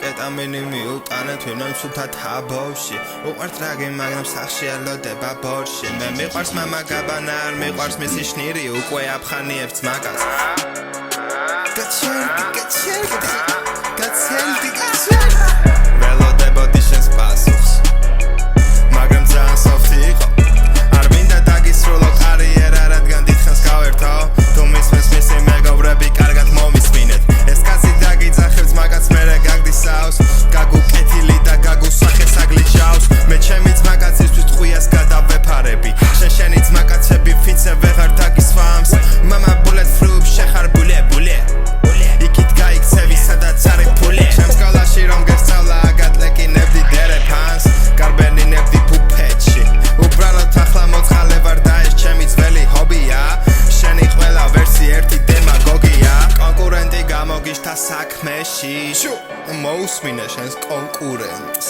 კეტამინი მიუტანეთ ვინმე სულთა თაბოში უყვართ რაგი მაგრამ სახში ელოდება ბორში მე მიყვარს მამა გაბანა არ მიყვარს მისი შნირი უკვე აფხანიებს მაგას გაცელდი ველოდებოდი შენს პასუხს მაგრამ ძალიან სოფტი იყო არ მინდა დაგისრულო კარიერა რადგან დიდხანს გავერთო თუ მისმენს მისი მეგობრები კარგად მომისმინეთ ეს კაცი დაგიძახებს მაგაც მერე გაგდისავს გაგუკეთილი და გაგუსახე საგლიჩავს მე ჩემი ძმაკაცისთვის ტყვიას გადავეფარები შენი ძმაკაცები ფიცე ვეღარ დაგისვამს მამა ბულეთ ფლუp შეხარ ბულე იქით გაიქცევი სადაც არის ფული ჩემ სკოლაში რომ გესწავლა აგატლეკინებდი დერეფანს გარბენინებდი ფუფეთში უბრალოდ ახლა მოწყალე ვარ და ეს ჩემი ძველი ჰობია შენი ყველა ვერსი ერთი დემაგოგია კონკურენტი გამოგიშთა საქმეში მოусმინე შენს კონკურენტს